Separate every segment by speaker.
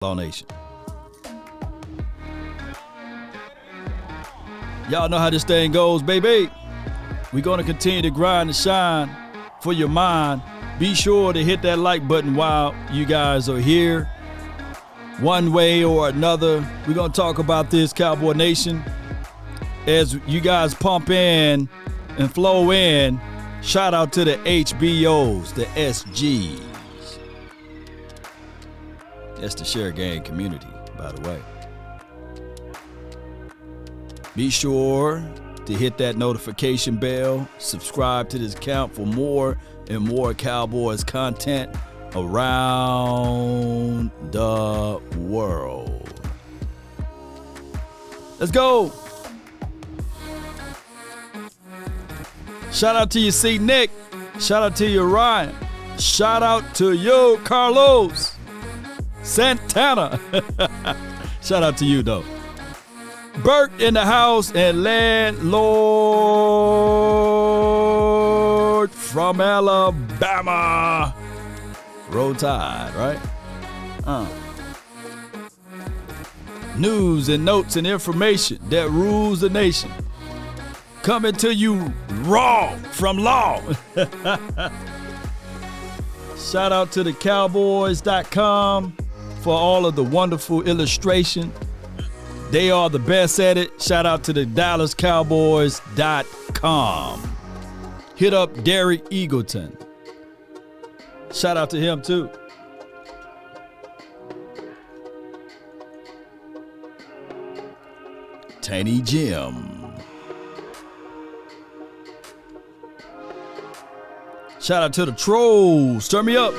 Speaker 1: Law Nation. Y'all know how this thing goes, baby. We're going to continue to grind and shine for your mind. Be sure to hit that like button while you guys are here. One way or another, we're going to talk about this, Cowboy Nation. As you guys pump in and flow in, shout out to the HBOs, the SGs. That's the Share Gang community, by the way. Be sure to hit that notification bell. Subscribe to this account for more and more Cowboys content around the world. Let's go. Shout out to you, C. Nick. Shout out to you, Ryan. Shout out to you, Carlos Santana. Shout out to you, though. Bert in the house and landlord from Alabama. Roll Tide, right? News and notes and information that rules the nation. Coming to you raw from law. Shout out to the Cowboys.com for all of the wonderful illustration. They are the best at it. Shout out to the DallasCowboys.com. Hit up Derek Eagleton. Shout out to him too. Tiny Jim. Shout out to the trolls. Turn me up.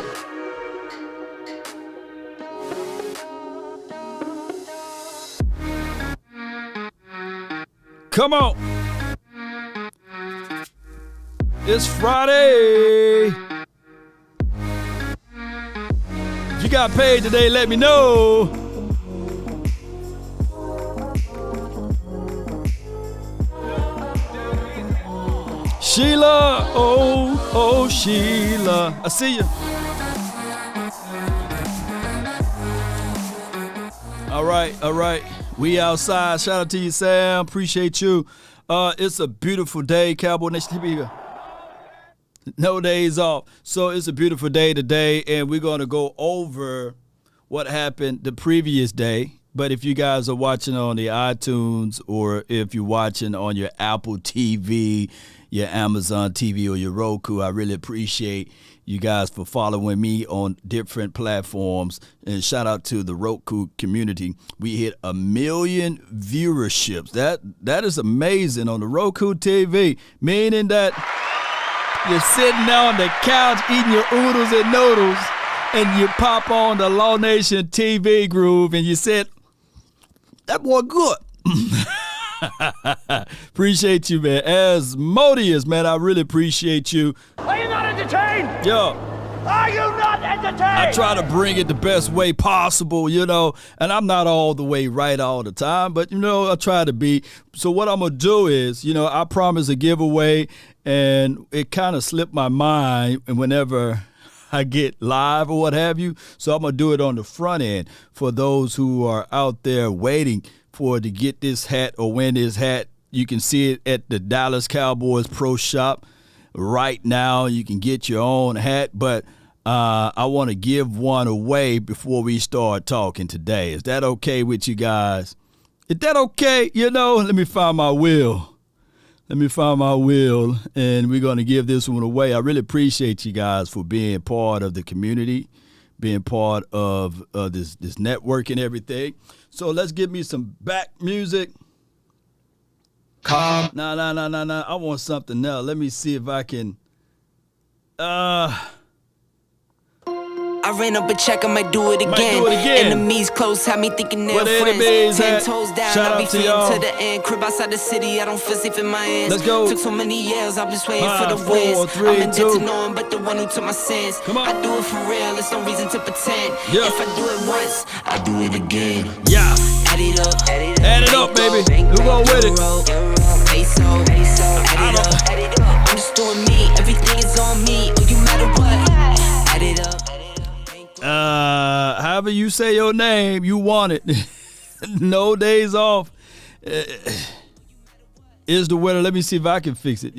Speaker 1: Come on. It's Friday. If you got paid today, let me know. Sheila, oh Sheila, I see you. All right. We outside. Shout out to you, Sam. Appreciate you. It's a beautiful day, Cowboy Nation. No days off. So it's a beautiful day today, and we're going to go over what happened the previous day. But if you guys are watching on the iTunes or if you're watching on your Apple TV, your Amazon TV, or your Roku, I really appreciate you guys for following me on different platforms. And shout out to the Roku community. We hit 1 million viewerships. That is amazing on the Roku TV, meaning that you're sitting there on the couch eating your oodles and noodles, and you pop on the Law Nation TV groove, and you said, that boy good. Appreciate you, man. Asmodeus, man, I really appreciate you.
Speaker 2: Are you not entertained?
Speaker 1: Yo.
Speaker 2: Are you not entertained?
Speaker 1: I try to bring it the best way possible, and I'm not all the way right all the time, but, I try to be. So what I'm going to do is, I promised a giveaway, and it kind of slipped my mind whenever I get live or what have you. So I'm going to do it on the front end for those who are out there waiting to get this hat or win this hat. You can see it at the Dallas Cowboys Pro Shop right now. You can get your own hat, but I want to give one away before we start talking today. Is that okay with you guys? Is that okay? Let me find my wheel. And we're going to give this one away. I really appreciate you guys for being part of the community, being part of this network and everything. So let's give me some back music. Nah. I want something else. Let me see if I can.
Speaker 3: I ran up a check, I might do it again. Enemies close, had me thinking they're friends. 10 toes down,
Speaker 1: Shout
Speaker 3: I'll be
Speaker 1: out to
Speaker 3: feeding
Speaker 1: y'all.
Speaker 3: to the end. Crib outside the city, I don't feel safe in my hands.
Speaker 1: Let's go.
Speaker 3: Took so many years, I'm just waiting
Speaker 1: 5,
Speaker 3: for the
Speaker 1: 4,
Speaker 3: wins.
Speaker 1: 3,
Speaker 3: I'm in debt
Speaker 1: 2.
Speaker 3: to no one but the one who took my sins.
Speaker 1: Come on.
Speaker 3: I do it for real, there's no reason to pretend.
Speaker 1: Yeah.
Speaker 3: If I do it once, I do it again.
Speaker 1: Yeah.
Speaker 3: Add it up,
Speaker 1: Add it up, baby. Who gon' with it?
Speaker 3: Peso, add it up. I'm just doing me, everything is on me. Oh, you matter what? Add it up.
Speaker 1: However you say your name, you want it. No days off is the winner. Let me see if I can fix it.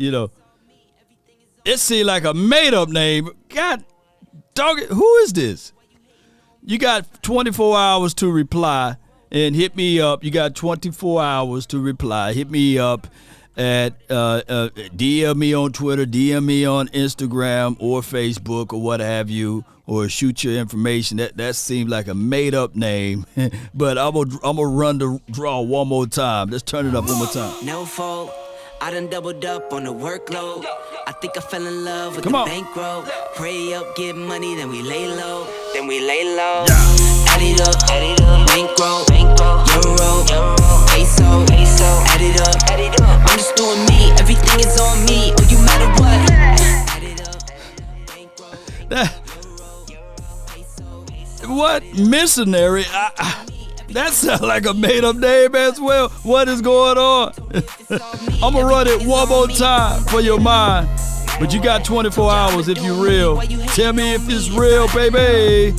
Speaker 1: It seemed like a made-up name. God dog it, who is this? You got 24 hours to reply and hit me up. You got 24 hours to reply. Hit me up at DM me on Twitter, DM me on Instagram or Facebook or what have you, or shoot your information. That seems like a made-up name, but I'm gonna run the draw one more time. Let's turn it up one more time.
Speaker 3: No fault. I done doubled up on the workload. I think I fell in love with the bankroll. Pray up, get money, then we lay low. Yeah. Add it up, bankroll, euro, peso. Add it up, I'm just doing me. Everything is on me. Oh, you matter what? Add it up, bankroll,
Speaker 1: What missionary? That sounds like a made-up name as well. What is going on? I'm going to run it one more time for your mind. But you got 24 hours if you're real. Tell me if it's real, baby.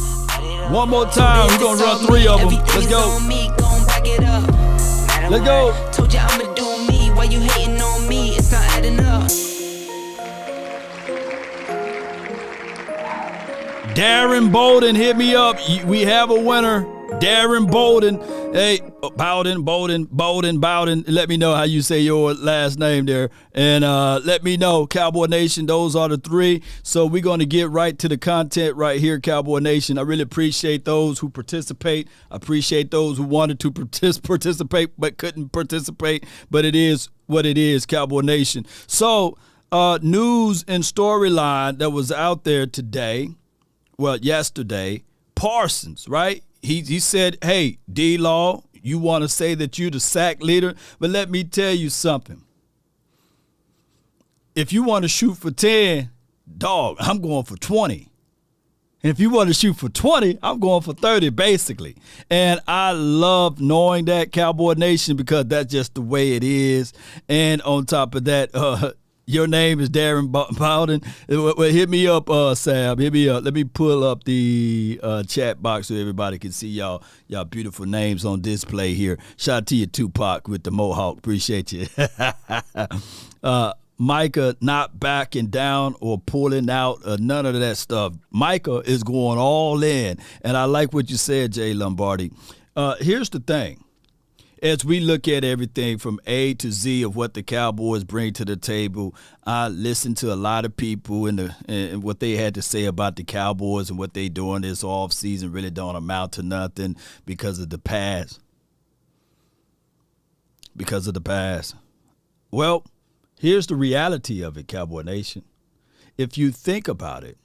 Speaker 1: One more time. We're going to run 3 of them. Let's go. Let's go.
Speaker 3: Told you I'ma do me. Why you hating on me? It's not adding up.
Speaker 1: Darren Bolden, hit me up. We have a winner. Darren Bolden. Hey, Bowden. Let me know how you say your last name there. And let me know, Cowboy Nation, those are the 3. So we're going to get right to the content right here, Cowboy Nation. I really appreciate those who participate. I appreciate those who wanted to participate but couldn't participate. But it is what it is, Cowboy Nation. So news and storyline that was out there today, yesterday, Parsons, right? He said, hey, D-Law, you want to say that you're the sack leader, but let me tell you something. If you want to shoot for 10, dog, I'm going for 20. And if you want to shoot for 20, I'm going for 30, basically. And I love knowing that, Cowboy Nation, because that's just the way it is. And on top of that, your name is Darren Bowden. Well, hit me up, Sam. Hit me up. Let me pull up the chat box so everybody can see y'all beautiful names on display here. Shout out to you, Tupac with the Mohawk. Appreciate you. Micah not backing down or pulling out, none of that stuff. Micah is going all in. And I like what you said, Jay Lombardi. Here's the thing. As we look at everything from A to Z of what the Cowboys bring to the table, I listened to a lot of people and what they had to say about the Cowboys and what they doing this offseason really don't amount to nothing because of the past. Well, here's the reality of it, Cowboy Nation. If you think about it,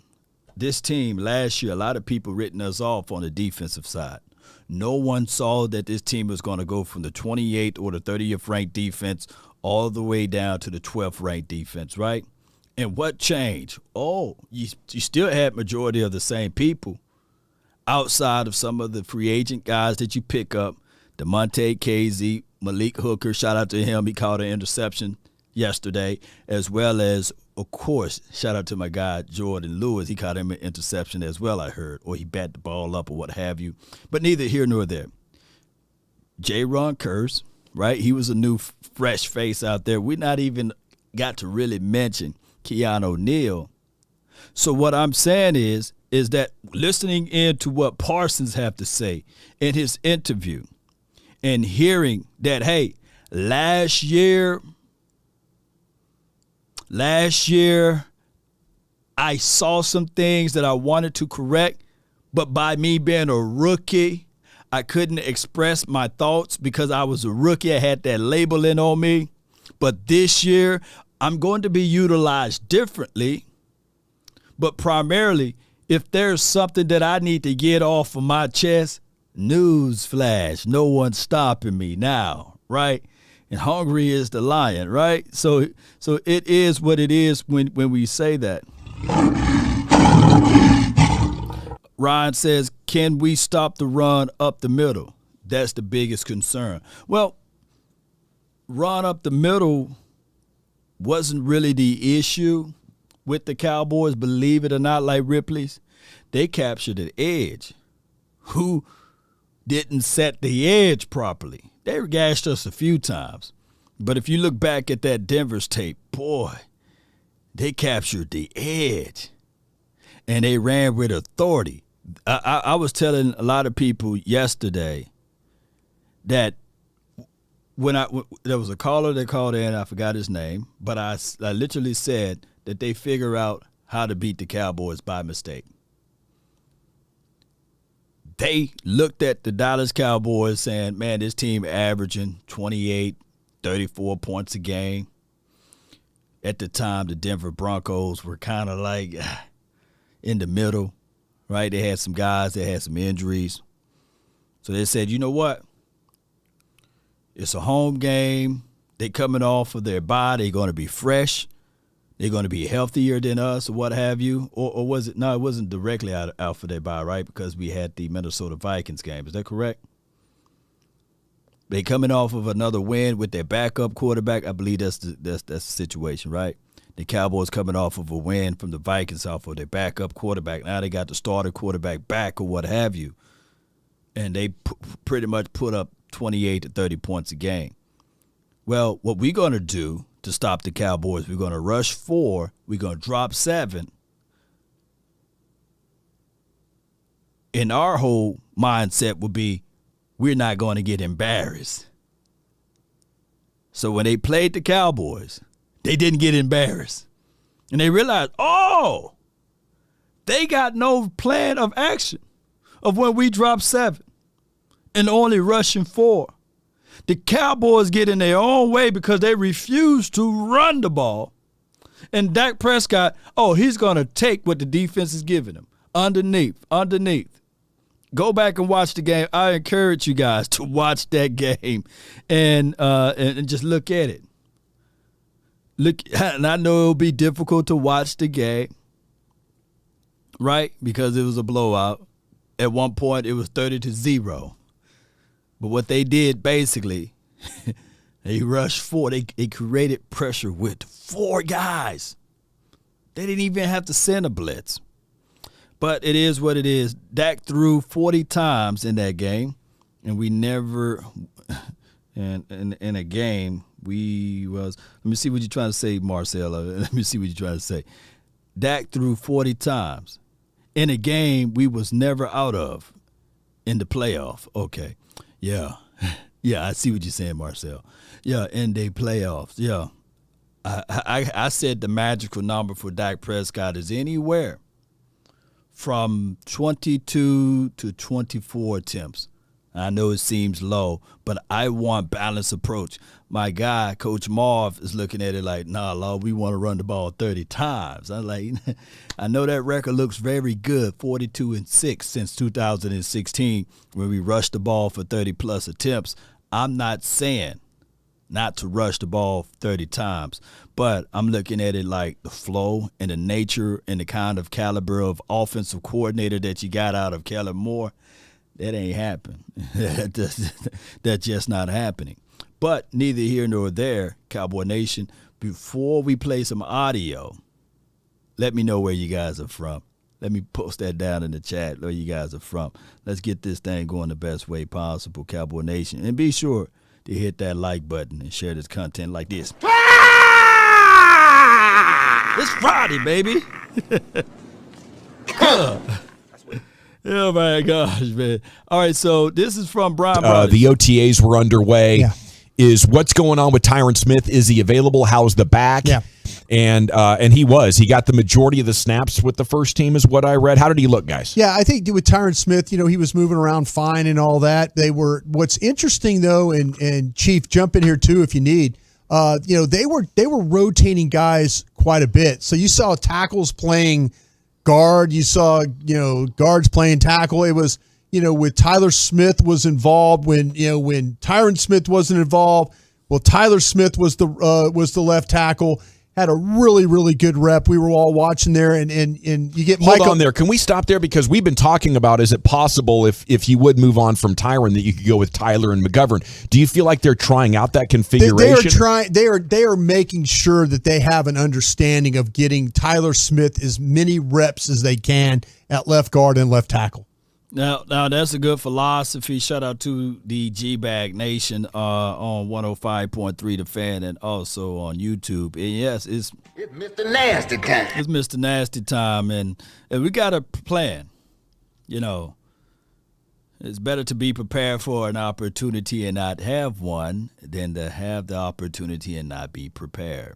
Speaker 1: this team last year, a lot of people written us off on the defensive side. No one saw that this team was going to go from the 28th or the 30th ranked defense all the way down to the 12th ranked defense, right? And what changed? Oh, you still had majority of the same people outside of some of the free agent guys that you pick up. DeMonte Casey, Malik Hooker, shout out to him. He caught an interception yesterday, as well as, of course, shout out to my guy, Jordan Lewis. He caught him an interception as well, I heard, or he bat the ball up or what have you. But neither here nor there. J-Ron Curse, right? He was a new fresh face out there. We not even got to really mention Keanu O'Neal. So what I'm saying is that listening into what Parsons have to say in his interview and hearing that, hey, last year, I saw some things that I wanted to correct, but by me being a rookie, I couldn't express my thoughts because I was a rookie. I had that labeling on me. But this year, I'm going to be utilized differently. But primarily, if there's something that I need to get off of my chest, newsflash, no one's stopping me now, right? And hungry is the lion, right? So it is what it is when we say that. Ryan says, can we stop the run up the middle? That's the biggest concern. Well, run up the middle wasn't really the issue with the Cowboys, believe it or not, like Ripley's. They captured an edge. Who didn't set the edge properly? They gashed us a few times. But if you look back at that Denver's tape, boy, they captured the edge. And they ran with authority. I was telling a lot of people yesterday that there was a caller that called in, I forgot his name, but I literally said that they figure out how to beat the Cowboys by mistake. They looked at the Dallas Cowboys saying, man, this team averaging 28, 34 points a game. At the time, the Denver Broncos were kind of like in the middle, right? They had some guys that had some injuries. So they said, you know what? It's a home game. They coming off of their bye. They're going to be fresh. They're going to be healthier than us or what have you. Or was it? No, it wasn't directly out for their bye, right? Because we had the Minnesota Vikings game. Is that correct? They coming off of another win with their backup quarterback. I believe that's the situation, right? The Cowboys coming off of a win from the Vikings off of their backup quarterback. Now they got the starter quarterback back or what have you. And they pretty much put up 28 to 30 points a game. Well, what we're going to do to stop the Cowboys, we're going to rush 4, we're going to drop 7. And our whole mindset will be, we're not going to get embarrassed. So when they played the Cowboys, they didn't get embarrassed. And they realized, oh, they got no plan of action of when we drop 7 and only rushing 4. The Cowboys get in their own way because they refuse to run the ball. And Dak Prescott, he's going to take what the defense is giving him. Underneath. Go back and watch the game. I encourage you guys to watch that game and just look at it. And I know it'll be difficult to watch the game, right? Because it was a blowout. At one point, it was 30-0. But what they did basically, they rushed 4. They created pressure with 4 guys. They didn't even have to send a blitz. But it is what it is. Dak threw 40 times in that game, and we never in a game let me see what you're trying to say, Marcelo. Let me see what you're trying to say. Dak threw 40 times in a game we was never out of in the playoff. Okay. Yeah. Yeah, I see what you're saying, Marcel. Yeah, in the playoffs. Yeah. I said the magical number for Dak Prescott is anywhere from 22 to 24 attempts. I know it seems low, but I want balanced approach. My guy, Coach Marv, is looking at it like, nah, Lord, we want to run the ball 30 times. I'm like, I know that record looks very good, 42-6 since 2016 when we rushed the ball for 30-plus attempts. I'm not saying not to rush the ball 30 times, but I'm looking at it like the flow and the nature and the kind of caliber of offensive coordinator that you got out of Kellen Moore. That ain't happening. That's just not happening. But neither here nor there, Cowboy Nation, before we play some audio, let me know where you guys are from. Let me post that down in the chat where you guys are from. Let's get this thing going the best way possible, Cowboy Nation. And be sure to hit that like button and share this content like this. It's Friday, baby. Oh, my gosh, man. All right, so this is from Brian Brothers.
Speaker 4: The OTAs were underway. Yeah. Is what's going on with Tyron Smith? Is he available? How's the back?
Speaker 5: Yeah.
Speaker 4: And he was. He got the majority of the snaps with the first team is what I read. How did he look, guys?
Speaker 5: Yeah, I think with Tyron Smith, he was moving around fine and all that. What's interesting, though, and Chief, jump in here, too, if you need, they were rotating guys quite a bit. So you saw tackles playing guard. You saw, guards playing tackle. It was, with Tyler Smith was involved when Tyron Smith wasn't involved. Well, Tyler Smith was the left tackle. had a really, really good rep. We were all watching there, and you get
Speaker 4: Hold
Speaker 5: Micah
Speaker 4: on there. Can we stop there? Because we've been talking about, is it possible if you would move on from Tyron that you could go with Tyler and McGovern? Do you feel like they're trying out that configuration?
Speaker 5: They are making sure that they have an understanding of getting Tyler Smith as many reps as they can at left guard and left tackle.
Speaker 1: Now that's a good philosophy. Shout out to the G-Bag Nation on 105.3 The Fan and also on YouTube. And yes, it's
Speaker 2: Mr. Nasty Time.
Speaker 1: It's Mr. Nasty Time, and we got a plan. You know, it's better to be prepared for an opportunity and not have one than to have the opportunity and not be prepared.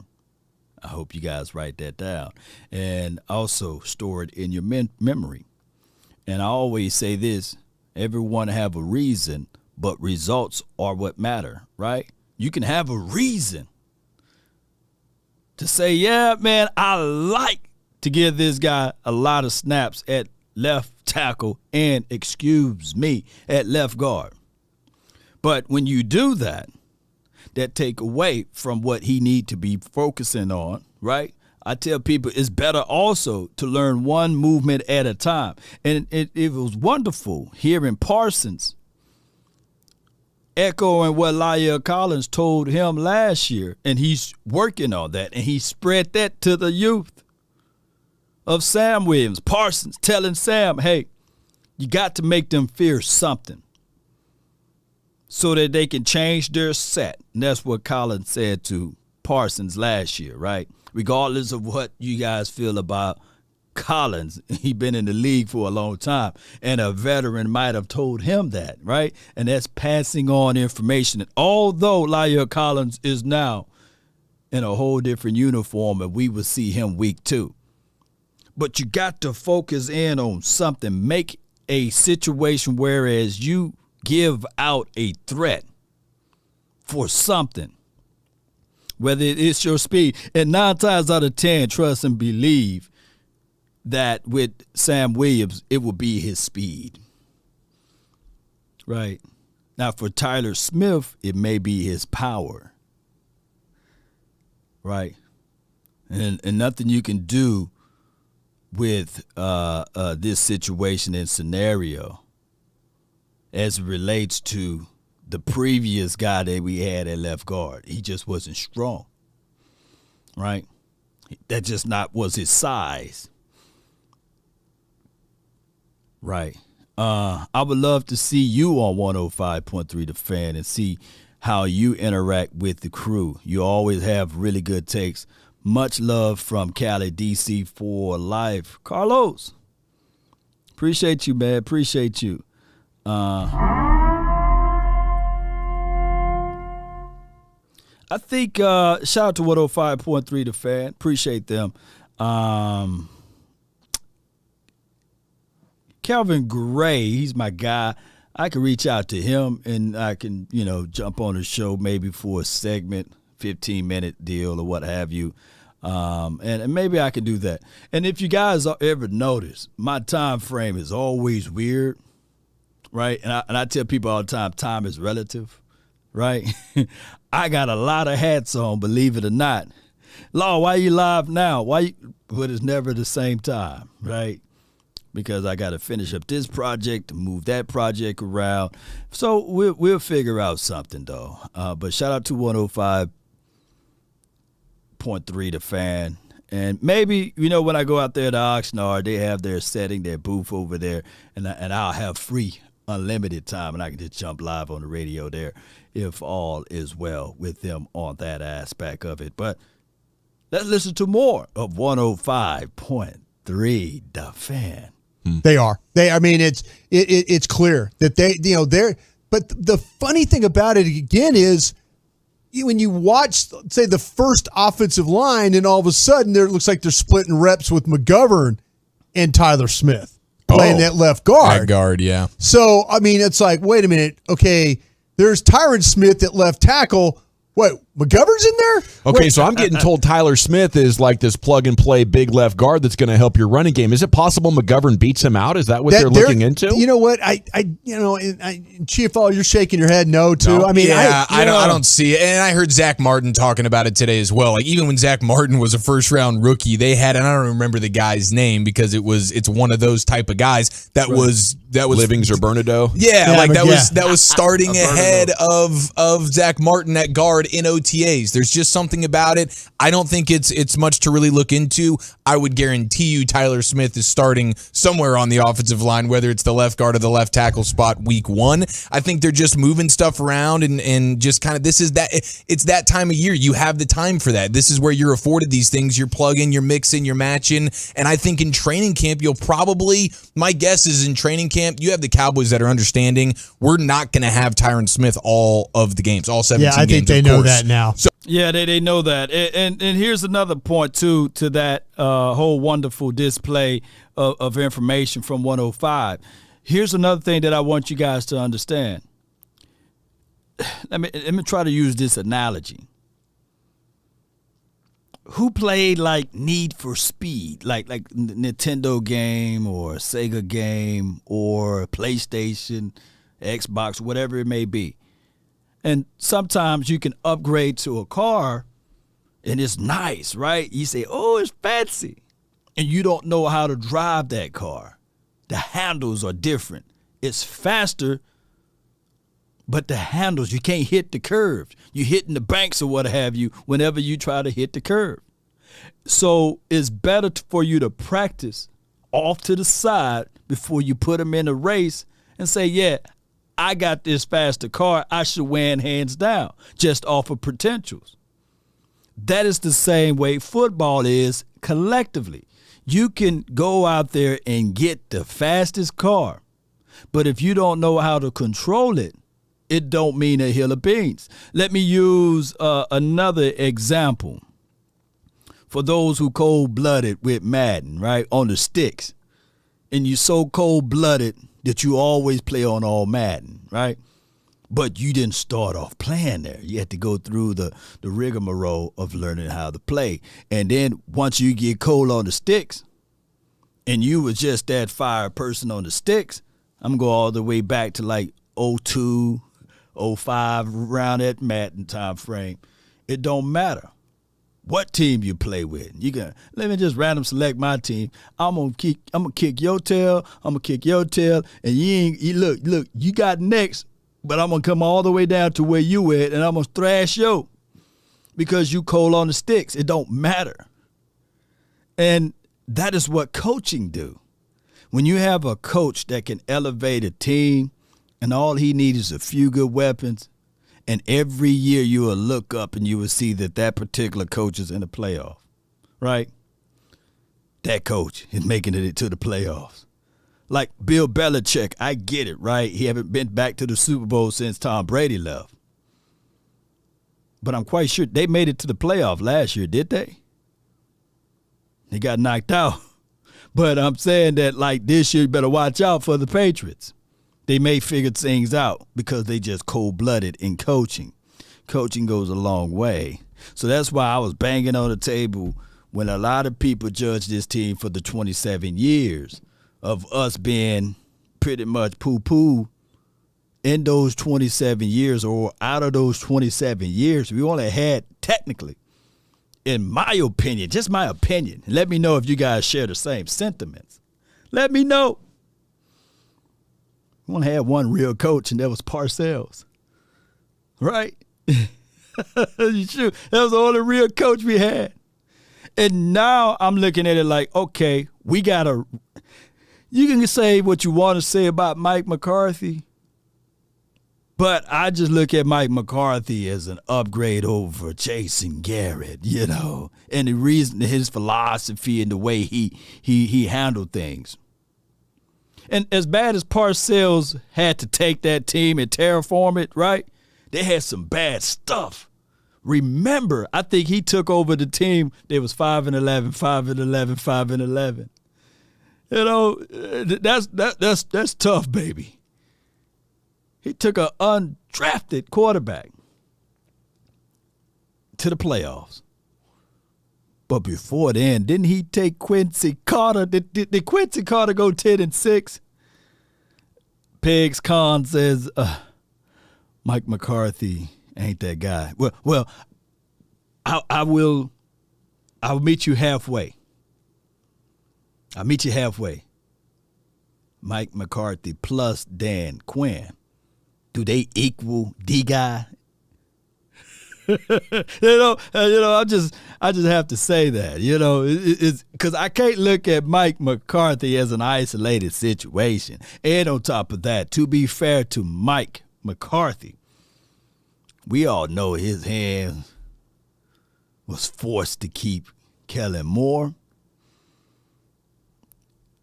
Speaker 1: I hope you guys write that down and also store it in your memory. And I always say this, everyone have a reason, but results are what matter, right? You can have a reason to say, yeah, man, I like to give this guy a lot of snaps at left tackle and, excuse me, at left guard. But when you do that, that take away from what he need to be focusing on, right? I tell people it's better also to learn one movement at a time. And it was wonderful hearing Parsons echoing what Lyle Collins told him last year, and he's working on that, and he spread that to the youth of Sam Williams. Parsons telling Sam, hey, you got to make them fear something so that they can change their set. And that's what Collins said to Parsons last year, right? Regardless of what you guys feel about Collins, he's been in the league for a long time, and a veteran might have told him that, right? And that's passing on information. And although Lyle Collins is now in a whole different uniform, and we will see him week 2, but you got to focus in on something. Make a situation whereas you give out a threat for something. Whether it's your speed. And 9 times out of 10, trust and believe that with Sam Williams, it will be his speed. Right. Now, for Tyler Smith, it may be his power. Right. And nothing you can do with this situation and scenario as it relates to the previous guy that we had at left guard. He just wasn't strong, right? That just was his size, right? I would love to see you on 105.3 The Fan and see how you interact with the crew. You always have really good takes. Much love from Cali, DC for life. Carlos, appreciate you, man. Appreciate you. I think shout out to 105.3 The Fan. Appreciate them. Calvin Gray, he's my guy. I can reach out to him and I can, jump on the show maybe for a segment, 15-minute deal or what have you. And maybe I can do that. And if you guys ever notice, my time frame is always weird, right? And I tell people all the time is relative. Right? I got a lot of hats on, believe it or not. Law, why you live now? But it's never the same time, right? Because I got to finish up this project, move that project around. So we'll figure out something, though. But shout out to 105.3 The Fan. And maybe, when I go out there to Oxnard, they have their setting, their booth over there, and I'll have free unlimited time, and I can just jump live on the radio there if all is well with them on that aspect of it. But let's listen to more of 105.3 The Fan.
Speaker 5: They are. It's clear that they're. But the funny thing about it again is when you watch, say, the first offensive line, and all of a sudden it looks like they're splitting reps with McGovern and Tyler Smith playing that left guard.
Speaker 4: That guard, yeah.
Speaker 5: So, it's like, wait a minute. Okay, there's Tyron Smith at left tackle. What? McGovern's in there?
Speaker 4: Okay, so I'm getting told Tyler Smith is like this plug-and-play big left guard that's going to help your running game. Is it possible McGovern beats him out? Is that what they're looking into?
Speaker 5: You know what? Chief, you're shaking your head no, too.
Speaker 6: No.
Speaker 5: I mean,
Speaker 6: I don't see it. And I heard Zach Martin talking about it today as well. Like, even when Zach Martin was a first-round rookie, they had, and I don't remember the guy's name because it's one of those type of guys that was
Speaker 4: Livings or Bernardo.
Speaker 6: That was starting ahead of Zach Martin at guard in OTAs. There's just something about it. I don't think it's much to really look into. I would guarantee you Tyler Smith is starting somewhere on the offensive line, whether it's the left guard or the left tackle spot week 1. I think they're just moving stuff around and just kind of it's that time of year. You have the time for that. This is where you're afforded these things. You're plugging, you're mixing, you're matching. And I think in training camp, my guess is in training camp, you have the Cowboys that are understanding we're not going to have Tyron Smith all of the games, all 17 games.
Speaker 5: Yeah, I think they know that now.
Speaker 6: So,
Speaker 1: yeah, they know that. And here's another point, too, to that whole wonderful display of information from 105. Here's another thing that I want you guys to understand. Let me try to use this analogy. Who played like Need for Speed, like Nintendo game or Sega game or PlayStation, Xbox, whatever it may be? And sometimes you can upgrade to a car and it's nice, right? You say, oh, it's fancy. And you don't know how to drive that car. The handles are different. It's faster, but the handles, you can't hit the curve. You're hitting the banks or what have you whenever you try to hit the curve. So it's better for you to practice off to the side before you put them in a race and say, yeah, I got this faster car. I should win hands down just off of potentials. That is the same way football is collectively. You can go out there and get the fastest car, but if you don't know how to control it, it don't mean a hill of beans. Let me use another example. For those who cold-blooded with Madden, right, on the sticks, and you so cold-blooded that you always play on all Madden, right? But you didn't start off playing there. You had to go through the rigmarole of learning how to play. And then once you get cold on the sticks, and you was just that fire person on the sticks, I'm going to go all the way back to like 02, 05, around that Madden time frame. It don't matter what team you play with. You can let me just random select my team. I'm gonna kick your tail. I'm gonna kick your tail, and you look. You got next, but I'm gonna come all the way down to where you at, and I'm gonna thrash you because you cold on the sticks. It don't matter, and that is what coaching do. When you have a coach that can elevate a team, and all he needs is a few good weapons. And every year you will look up and you will see that particular coach is in the playoff, right? That coach is making it to the playoffs. Like Bill Belichick, I get it, right? He haven't been back to the Super Bowl since Tom Brady left. But I'm quite sure they made it to the playoff last year, did they? They got knocked out. But I'm saying that like this year you better watch out for the Patriots. They may figure things out because they just cold-blooded in coaching. Coaching goes a long way. So that's why I was banging on the table when a lot of people judge this team for the 27 years of us being pretty much poo-poo in those 27 years, or out of those 27 years, we only had technically, in my opinion, just my opinion, let me know if you guys share the same sentiments. Let me know. We only had one real coach, and that was Parcells. Right? Shoot, that was the only real coach we had. And now I'm looking at it like, okay, we got to – you can say what you want to say about Mike McCarthy, but I just look at Mike McCarthy as an upgrade over Jason Garrett, you know, and the reason, his philosophy and the way he handled things. And as bad as Parcells had to take that team and terraform it, right, they had some bad stuff. Remember, I think he took over the team. They was 5-11, 5-11, 5-11. You know, that's tough, baby. He took an undrafted quarterback to the playoffs. But before then, didn't he take Quincy Carter? Did Quincy Carter go 10-6? Pegs Khan says, Mike McCarthy ain't that guy. Well, I'll meet you halfway. I'll meet you halfway. Mike McCarthy plus Dan Quinn. Do they equal D guy? I just have to say that, it's because I can't look at Mike McCarthy as an isolated situation. And on top of that, to be fair to Mike McCarthy, we all know his hand was forced to keep Kellen Moore.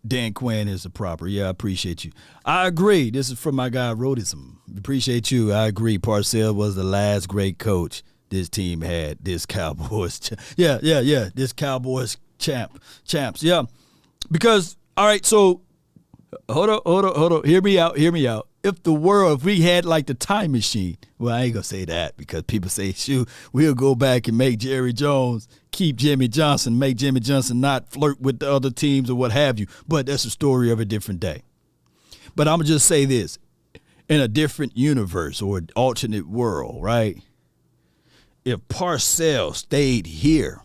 Speaker 1: Dan Quinn is the proper. Yeah, I appreciate you. I agree. This is from my guy, Rodism. Appreciate you. I agree. Parcells was the last great coach this team had. This Cowboys. This Cowboys champs. Yeah. Because, all right, so hold on. Hear me out. If we had like the time machine, well, I ain't going to say that because people say, shoot, we'll go back and make Jerry Jones keep Jimmy Johnson, make Jimmy Johnson not flirt with the other teams or what have you. But that's a story of a different day. But I'm going to just say this. In a different universe or alternate world, right? If Parcells stayed here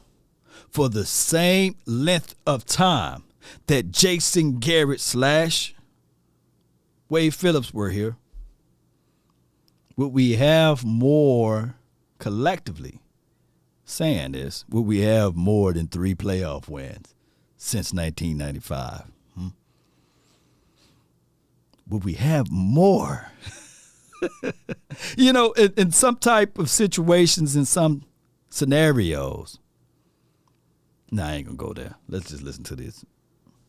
Speaker 1: for the same length of time that Jason Garrett / Wade Phillips were here, would we have more collectively, saying this, would we have more than 3 playoff wins since 1995? Would we have more? In some type of situations, in some scenarios. Nah, I ain't going to go there. Let's just listen to this.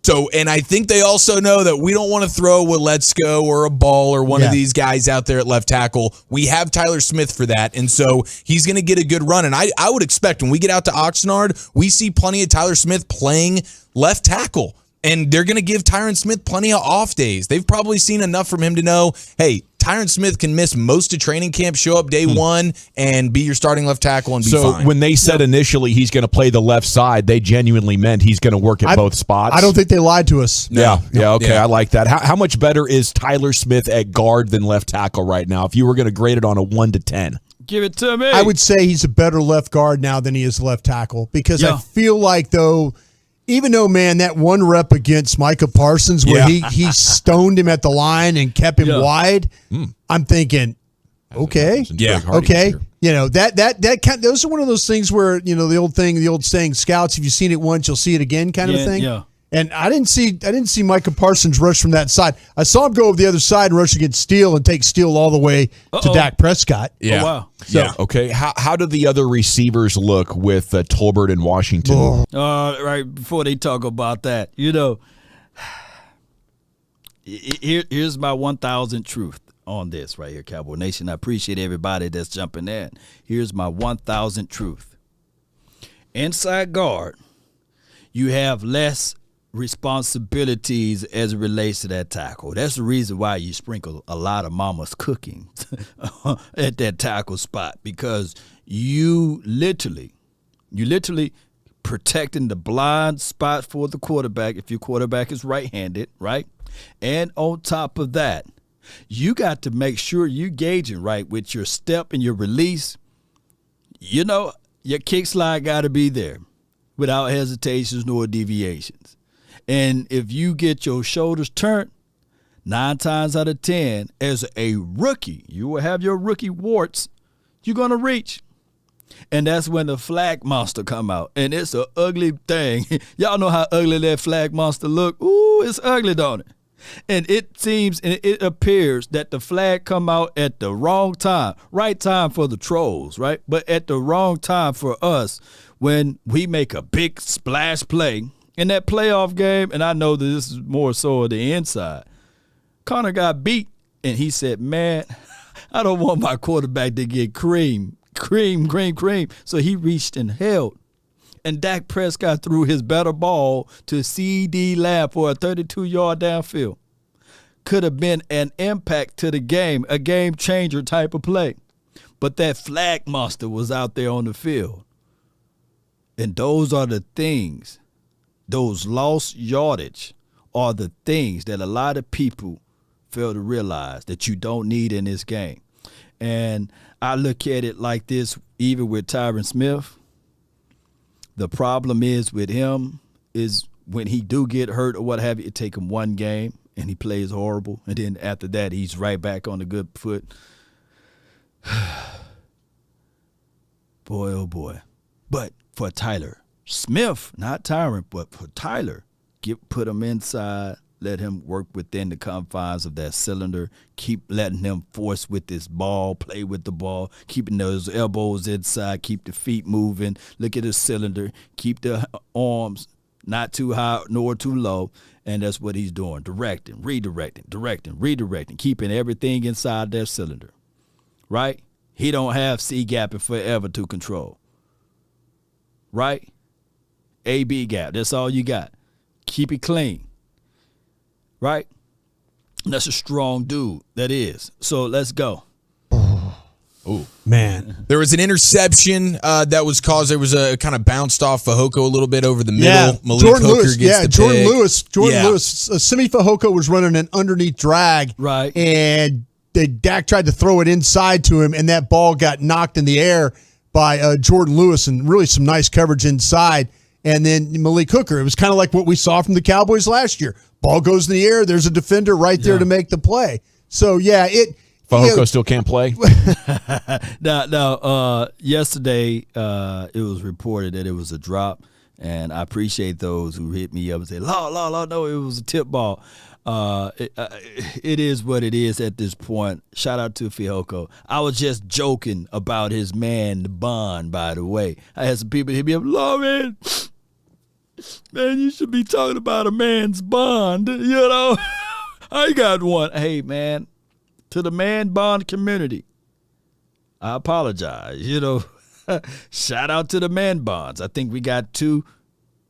Speaker 6: So, and I think they also know that we don't want to throw a Let's-Go or a Ball or one of these guys out there at left tackle. We have Tyler Smith for that, and so he's going to get a good run. And I would expect when we get out to Oxnard, we see plenty of Tyler Smith playing left tackle. And they're going to give Tyron Smith plenty of off days. They've probably seen enough from him to know, hey, Tyron Smith can miss most of training camp, show up day one, and be your starting left tackle and be fine.
Speaker 4: So when they said initially he's going to play the left side, they genuinely meant he's going to work at both spots?
Speaker 5: I don't think they lied to us.
Speaker 4: Yeah, okay, I like that. How much better is Tyler Smith at guard than left tackle right now if you were going to grade it on a 1 to 10?
Speaker 1: Give it to me.
Speaker 5: I would say he's a better left guard now than he is left tackle because I feel like, though, even though, man, that one rep against Micah Parsons where he stoned him at the line and kept him wide, I'm thinking, okay. That those are one of those things where, the old saying, scouts, if you've seen it once, you'll see it again kind of a thing. Yeah. And I didn't see Micah Parsons rush from that side. I saw him go over the other side and rush against Steele and take Steele all the way to Dak Prescott.
Speaker 4: Yeah.
Speaker 1: Oh, wow.
Speaker 4: So, yeah. Okay. How do the other receivers look with Tolbert and Washington?
Speaker 1: Right before they talk about that, here's my 1,000 truth on this right here, Cowboy Nation. I appreciate everybody that's jumping in. Here's my 1,000 truth. Inside guard, you have less responsibilities as it relates to that tackle. That's the reason why you sprinkle a lot of mama's cooking at that tackle spot, because you literally protecting the blind spot for the quarterback if your quarterback is right-handed, right? And on top of that, you got to make sure you're gauging right with your step and your release. Your kick slide got to be there without hesitations nor deviations. And if you get your shoulders turned, 9 times out of 10, as a rookie, you will have your rookie warts, you're going to reach. And that's when the flag monster come out. And it's an ugly thing. Y'all know how ugly that flag monster look. Ooh, it's ugly, don't it? And it appears that the flag come out at the wrong time. Right time for the trolls, right? But at the wrong time for us when we make a big splash play in that playoff game. And I know that this is more so on the inside. Connor got beat, and he said, man, I don't want my quarterback to get cream. So he reached and held. And Dak Prescott threw his better ball to C.D. Lamb for a 32-yard downfield. Could have been an impact to the game, a game-changer type of play. But that flag monster was out there on the field. And those are the things, those lost yardage are the things that a lot of people fail to realize that you don't need in this game. And I look at it like this, even with Tyron Smith. The problem is with him is when he do get hurt or what have you, it take him one game and he plays horrible. And then after that, he's right back on the good foot. Boy, oh boy. But for Tyler Smith, not Tyron, but for Tyler, put him inside, let him work within the confines of that cylinder, keep letting him force with this ball, play with the ball, keeping those elbows inside, keep the feet moving, look at his cylinder, keep the arms not too high nor too low, and that's what he's doing, directing, redirecting, keeping everything inside that cylinder, right? He don't have C-gapping forever to control, right? A-B gap, that's all you got. Keep it clean. Right? That's a strong dude. That is. So let's go.
Speaker 6: Oh, man. There was an interception that was caused. There was a kind of bounced off Fehoko a little bit over the middle.
Speaker 5: Yeah.
Speaker 6: Malik
Speaker 5: Jordan
Speaker 6: Hooker
Speaker 5: Lewis.
Speaker 6: gets the
Speaker 5: Jordan
Speaker 6: pick.
Speaker 5: Lewis. Simi Fehoko was running an underneath drag.
Speaker 1: Right.
Speaker 5: And Dak tried to throw it inside to him, and that ball got knocked in the air by Jordan Lewis, and really some nice coverage inside. And then Malik Hooker. It was kind of like what we saw from the Cowboys last year. Ball goes in the air. There's a defender right there to make the play. So, yeah,
Speaker 4: Fehoko still can't play?
Speaker 1: Now, yesterday it was reported that it was a drop, and I appreciate those who hit me up and say, no, it was a tip ball. It is what it is at this point. Shout out to Fehoko. I was just joking about his man, Bond, by the way. I had some people hit me up, man, you should be talking about a man's bond, you know. I got one. Hey, man, to the man bond community, I apologize, you know. Shout out to the man bonds. I think we got 2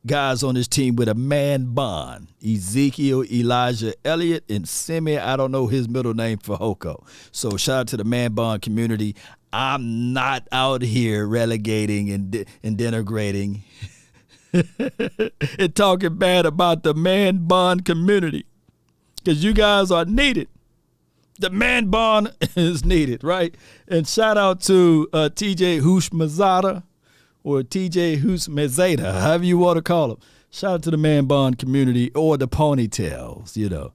Speaker 1: guys on this team with a man bond. Ezekiel Elijah Elliott and Simi, I don't know his middle name, for Hoko. So shout out to the man bond community. I'm not out here relegating and denigrating and talking bad about the man bond community, because you guys are needed. The man bond is needed, right? And shout out to TJ Hushmazada or TJ Hushmazada, however you want to call him. Shout out to the man bond community or the ponytails, you know.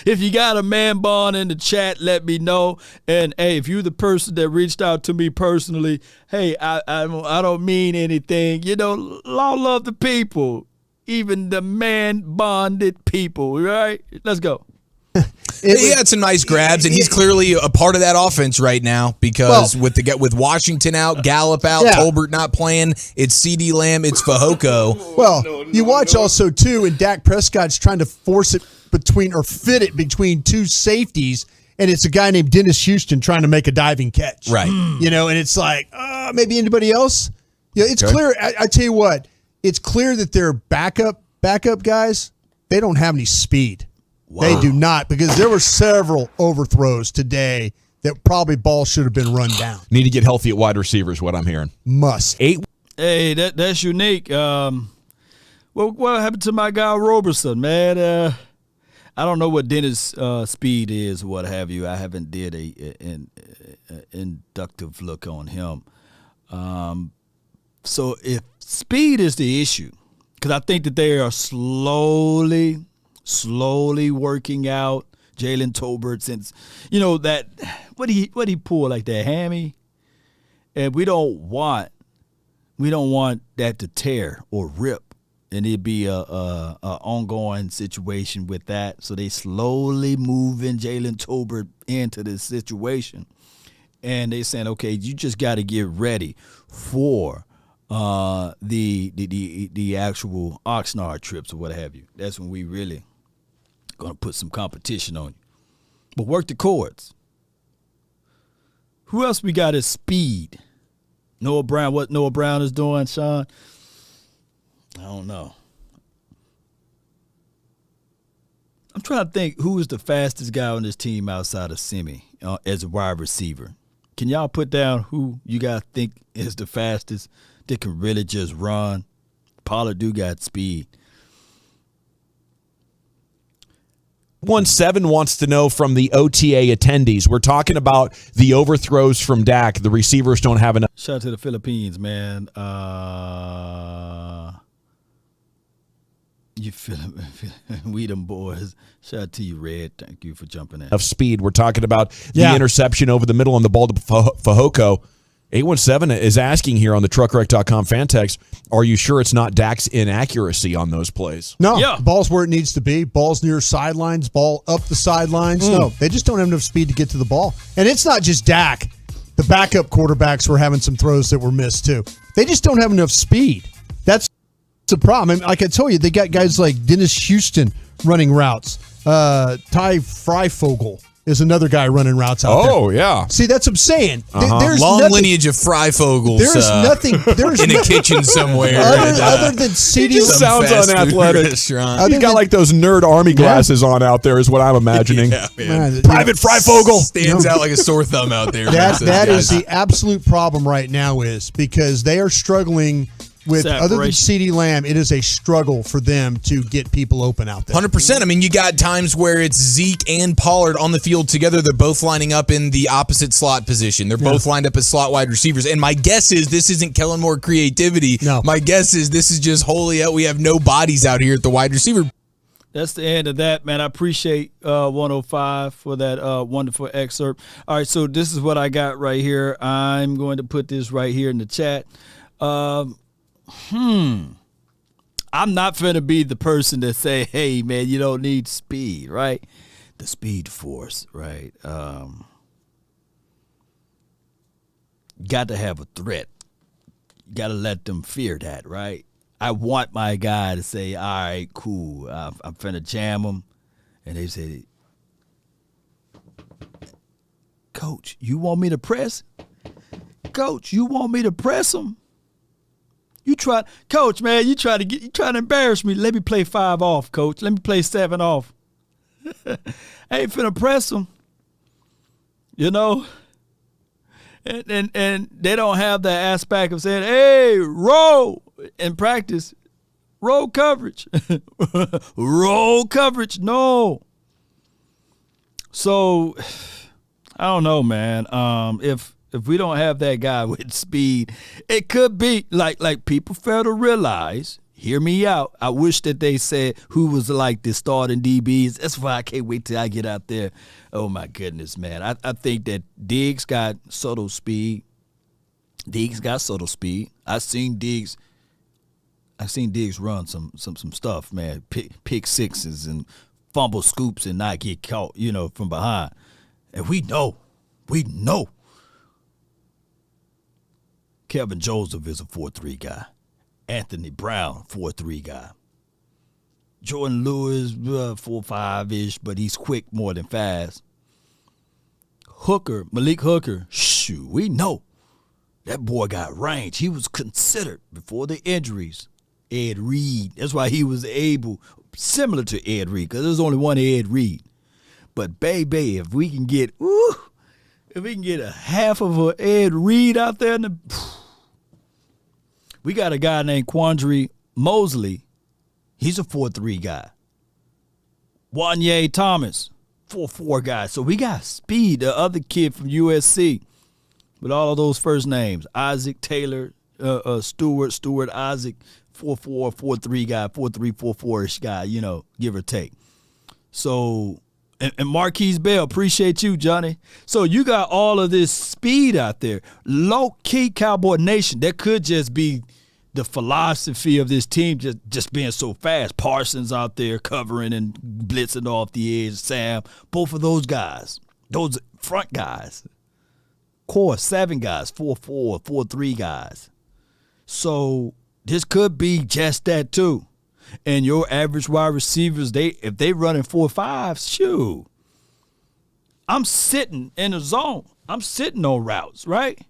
Speaker 1: If you got a man bond in the chat, let me know. And hey, if you're the person that reached out to me personally, hey, I don't mean anything. You know, love the people, even the man bonded people, right? Let's go.
Speaker 6: He had some nice grabs, and he's clearly a part of that offense right now because with Washington out, Gallup out, Tolbert not playing, it's CeeDee Lamb, it's Fehoko.
Speaker 5: Well, you watch also, too, and Dak Prescott's trying to force it fit it between 2 safeties, and it's a guy named Dennis Houston trying to make a diving catch.
Speaker 6: Right.
Speaker 5: You know, and it's like, maybe anybody else? Yeah, it's clear. I tell you what, it's clear that their backup guys, they don't have any speed. Wow. They do not, because there were several overthrows today that probably balls should have been run down.
Speaker 4: Need to get healthy at wide receiver is what I'm hearing.
Speaker 5: Must.
Speaker 4: 8.
Speaker 1: Hey, that's unique. What happened to my guy Roberson, man? I don't know what Dennis' speed is or what have you. I haven't did an inductive look on him. So if speed is the issue, because I think that they are slowly working out Jalen Tolbert, since, you know, that what he pull like that hammy, and we don't want that to tear or rip, and it'd be a ongoing situation with that. So they slowly moving Jalen Tolbert into this situation, and they saying, okay, you just got to get ready for the actual Oxnard trips or what have you. That's when we really gonna put some competition on you. But work the chords. Who else we got at speed? Noah Brown. What Noah Brown is doing, Sean? I don't know. I'm trying to think who is the fastest guy on this team outside of Simi as a wide receiver. Can y'all put down who you guys think is the fastest that can really just run? Pollard do got speed.
Speaker 4: 17 wants to know from the OTA attendees. We're talking about the overthrows from Dak. The receivers don't have enough.
Speaker 1: Shout out to the Philippines, man. We them boys. Shout out to you, Red. Thank you for jumping in.
Speaker 4: Of speed. We're talking about the interception over the middle on the ball to Fehoko. 817 is asking here on the truckwreck.com fan text, are you sure it's not Dak's inaccuracy on those plays?
Speaker 5: No, ball's where it needs to be. Ball's near sidelines, ball up the sidelines. No, they just don't have enough speed to get to the ball. And it's not just Dak. The backup quarterbacks were having some throws that were missed too. They just don't have enough speed. That's the problem. I mean, like I told you, they got guys like Dennis Houston running routes. Ty Freifogel is another guy running routes out there.
Speaker 4: Oh, yeah.
Speaker 5: See, that's what I'm saying.
Speaker 6: There's long lineage of Freifogels.
Speaker 5: There's nothing. There's
Speaker 6: in a kitchen somewhere.
Speaker 5: Other than CD.
Speaker 4: He just sounds unathletic. He's got like those nerd army glasses on out there is what I'm imagining. Private Freifogel.
Speaker 6: Stands out like a sore thumb out there.
Speaker 5: That is the absolute problem right now is because they are struggling with other than CeeDee Lamb, it is a struggle for them to get people open out there.
Speaker 6: 100%. I mean, you got times where it's Zeke and Pollard on the field together. They're both lining up in the opposite slot position. They're both lined up as slot wide receivers. And my guess is this isn't Kellen Moore creativity.
Speaker 5: No.
Speaker 6: My guess is this is just wholly out. We have no bodies out here at the wide receiver.
Speaker 1: That's the end of that, man. I appreciate 105 for that wonderful excerpt. All right, so this is what I got right here. I'm going to put this right here in the chat. I'm not finna be the person that say, hey, man, you don't need speed, right? The speed force, right? Got to have a threat. Got to let them fear that, right? I want my guy to say, all right, cool, I'm finna jam him. And they say, Coach, you want me to press? Coach, you want me to press him? You try, Coach, man, you try to embarrass me. Let me play 5 off, Coach. Let me play 7 off. I ain't finna press them. You know? And they don't have that aspect of saying, hey, roll in practice. Roll coverage. Roll coverage. No. So, I don't know, man. If we don't have that guy with speed, it could be like people fail to realize, hear me out. I wish that they said who was like the starting DBs. That's why I can't wait till I get out there. Oh, my goodness, man. I think that Diggs got subtle speed. I've seen Diggs run some stuff, man. Pick sixes and fumble scoops and not get caught, from behind. And we know. Kevin Joseph is a 4-3 guy. Anthony Brown, 4-3 guy. Jordan Lewis, 4-5-ish, but he's quick more than fast. Malik Hooker, shoot, we know. That boy got range. He was considered before the injuries. Ed Reed. That's why he was able, similar to Ed Reed, because there's only one Ed Reed. But baby, if we can get a half of an Ed Reed out there we got a guy named Quandre Mosley. He's a 4-3 guy. Wanye Thomas, 4-4 guy. So we got speed. The other kid from USC with all of those first names. Isaac Taylor, Stewart Isaac, 4-4, 4-3 guy, 4-3, 4-4-ish guy, give or take. So, and Marquise Bell, appreciate you, Johnny. So you got all of this speed out there. Low-key Cowboy Nation, that could just be the philosophy of this team just being so fast. Parsons out there covering and blitzing off the edge. Sam, both of those guys, those front guys. Core, 7 guys, 4-4, 4-3 guys. So this could be just that too. And your average wide receivers, if they running 4-5, shoot. I'm sitting in a zone. I'm sitting on routes, right?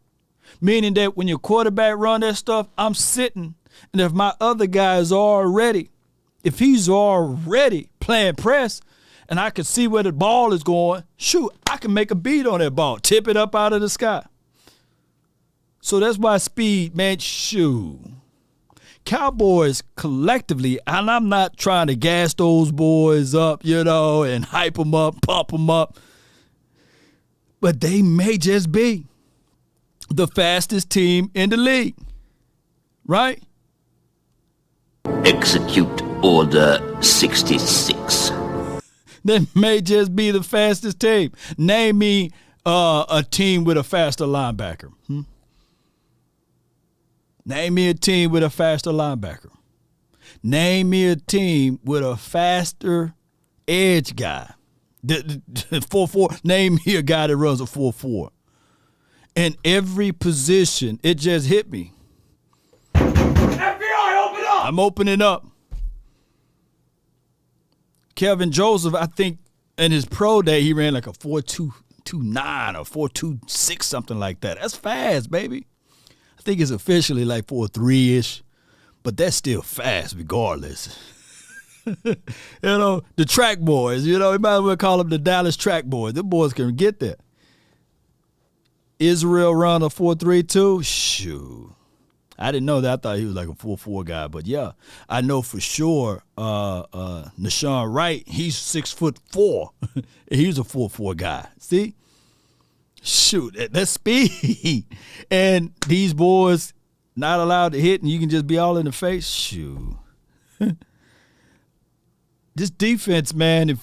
Speaker 1: Meaning that when your quarterback run that stuff, I'm sitting. And if my other guy is already, if he's already playing press and I can see where the ball is going, shoot, I can make a beat on that ball, tip it up out of the sky. So that's why speed, man, shoo. Cowboys collectively, and I'm not trying to gas those boys up, and hype them up, pump them up, but they may just be the fastest team in the league, right?
Speaker 2: Execute Order 66.
Speaker 1: They may just be the fastest team. Name me a team with a faster linebacker. Name me a team with a faster linebacker. Name me a team with a faster edge guy. 4-4. Name me a guy that runs a 4-4. In every position, it just hit me. FBI, open up! I'm opening up. Kelvin Joseph, I think in his pro day, he ran like a 4.229 or 4.26, something like that. That's fast, baby. I think it's officially like 4.3-ish, but that's still fast regardless. The track boys, you might as well call them the Dallas track boys. The boys can get there. Israel run a 4.32. Shoot. I didn't know that. I thought he was like a 4.4 guy, but yeah, I know for sure Nashawn Wright, he's 6'4". He's a 4.4 guy. See? Shoot, that's speed. And these boys not allowed to hit, and you can just be all in the face. Shoot. This defense, man,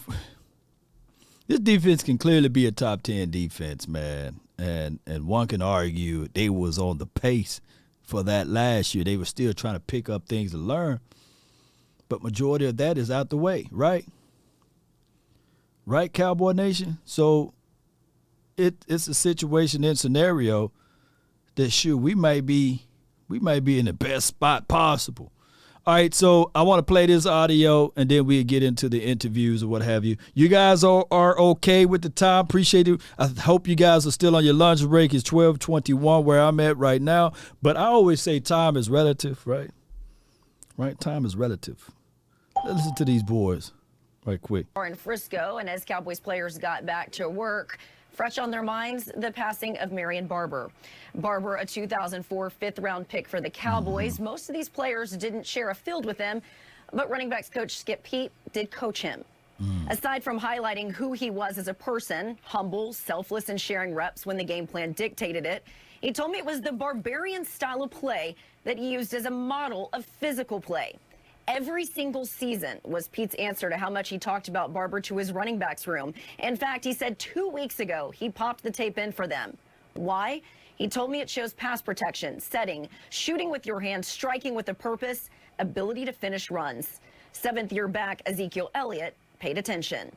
Speaker 1: this defense can clearly be a top 10 defense, man. And one can argue they was on the pace for that last year. They were still trying to pick up things to learn. But majority of that is out the way, right? Right, Cowboy Nation? So it's a situation and scenario that, shoot, we might be in the best spot possible. All right, so I want to play this audio, and then we'll get into the interviews or what have you. You guys are okay with the time? Appreciate it. I hope you guys are still on your lunch break. It's 12:21 where I'm at right now. But I always say time is relative, right? Right? Time is relative. Let's listen to these boys right quick.
Speaker 7: In Frisco, and as Cowboys players got back to work, fresh on their minds, the passing of Marion Barber. Barber, a 2004 fifth-round pick for the Cowboys. Most of these players didn't share a field with him, but running backs coach Skip Peete did coach him. Aside from highlighting who he was as a person, humble, selfless, and sharing reps when the game plan dictated it, he told me it was the barbarian style of play that he used as a model of physical play. Every single season was Pete's answer to how much he talked about Barber to his running backs room. In fact, he said 2 weeks ago he popped the tape in for them. Why? He told me it shows pass protection, setting, shooting with your hands, striking with a purpose, ability to finish runs. Seventh-year back Ezekiel Elliott paid attention.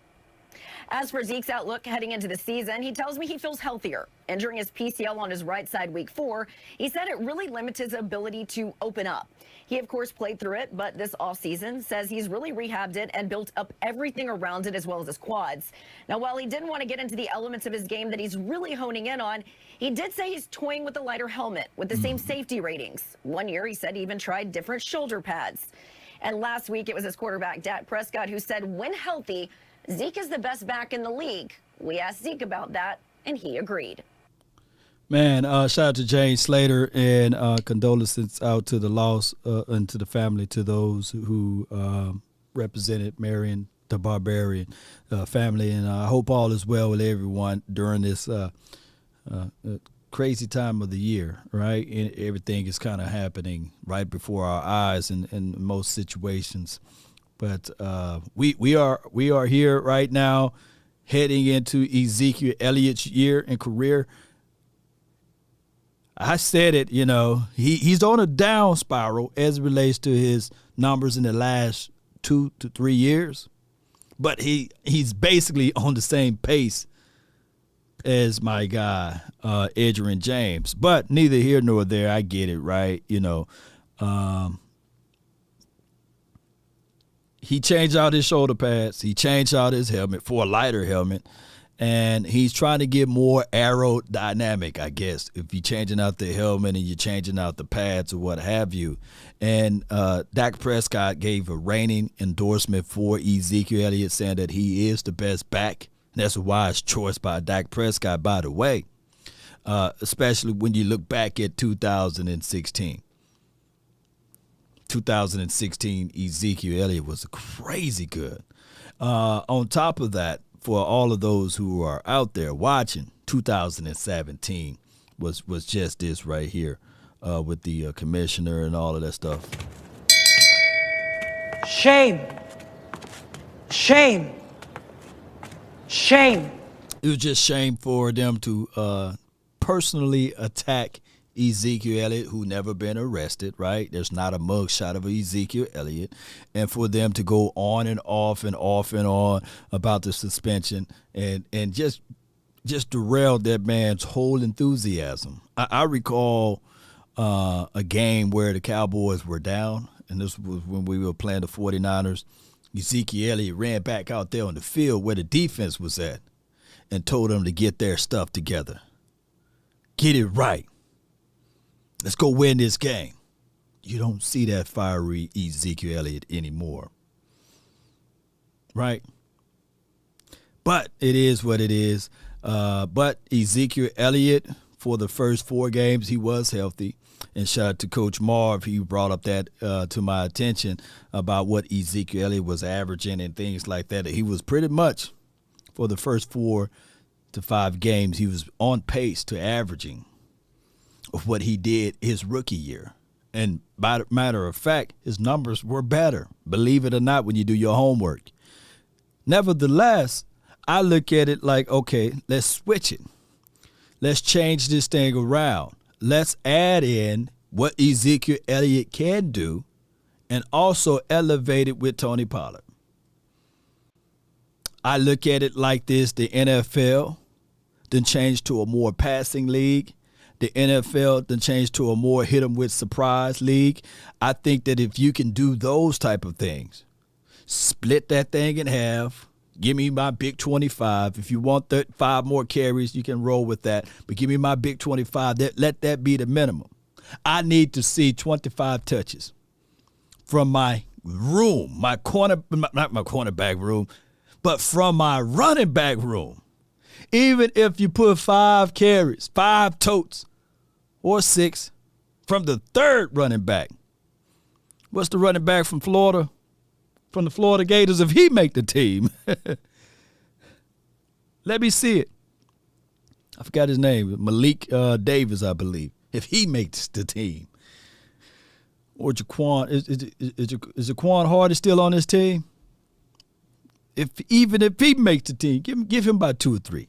Speaker 7: As for Zeke's outlook heading into the season, he tells me he feels healthier. Injuring his PCL on his right side week 4, he said it really limits his ability to open up. He, of course, played through it, but this offseason says he's really rehabbed it and built up everything around it as well as his quads. Now, while he didn't want to get into the elements of his game that he's really honing in on, he did say he's toying with a lighter helmet with the same safety ratings. 1 year, he said he even tried different shoulder pads. And last week, it was his quarterback, Dak Prescott, who said when healthy, Zeke is the best back in the league. We asked Zeke about that, and he agreed.
Speaker 1: Man, shout out to Jane Slater, and condolences out to the loss and to the family, to those who represented Marion the Barbarian family. And I hope all is well with everyone during this crazy time of the year, right? And everything is kind of happening right before our eyes in most situations. But we are here right now heading into Ezekiel Elliott's year and career. I said it, he's on a down spiral as it relates to his numbers in the last 2 to 3 years. But he's basically on the same pace as my guy, Edgerrin James. But neither here nor there. I get it, right? He changed out his shoulder pads. He changed out his helmet for a lighter helmet. And he's trying to get more aerodynamic, I guess, if you're changing out the helmet and you're changing out the pads or what have you. And Dak Prescott gave a reigning endorsement for Ezekiel Elliott, saying that he is the best back. And that's a wise choice by Dak Prescott, by the way. especially when you look back at 2016. 2016, Ezekiel Elliott was crazy good. On top of that, for all of those who are out there watching, 2017 was just this right here with the commissioner and all of that stuff.
Speaker 8: Shame. Shame. Shame.
Speaker 1: It was just shame for them to personally attack Ezekiel Elliott, who never been arrested, right? There's not a mugshot of Ezekiel Elliott. And for them to go on and off and off and on about the suspension and just derail that man's whole enthusiasm. I recall a game where the Cowboys were down, and this was when we were playing the 49ers. Ezekiel Elliott ran back out there on the field where the defense was at and told them to get their stuff together. Get it right. Let's go win this game. You don't see that fiery Ezekiel Elliott anymore. Right? But it is what it is. But Ezekiel Elliott, for the first 4 games, he was healthy. And shout out to Coach Marv. He brought up that to my attention about what Ezekiel Elliott was averaging and things like that. He was pretty much, for the first 4 to 5 games, he was on pace to averaging of what he did his rookie year. And by the matter of fact, his numbers were better, believe it or not, when you do your homework. Nevertheless, I look at it like, okay, let's switch it. Let's change this thing around. Let's add in what Ezekiel Elliott can do and also elevate it with Tony Pollard. I look at it like this: the NFL then changed to a more passing league. The NFL then changed to a more hit 'em with surprise league. I think that if you can do those type of things, split that thing in half, give me my big 25. If you want 5 more carries, you can roll with that. But give me my big 25. Let that be the minimum. I need to see 25 touches from my room, not my cornerback room, but from my running back room. Even if you put 5 carries, 5 totes, or 6 from the third running back. What's the running back from Florida? From the Florida Gators, if he make the team. Let me see it. I forgot his name. Malik Davis, I believe. If he makes the team. Or Jaquan. Is Jaquan Hardy still on this team? Even if he makes the team, give him about 2 or 3.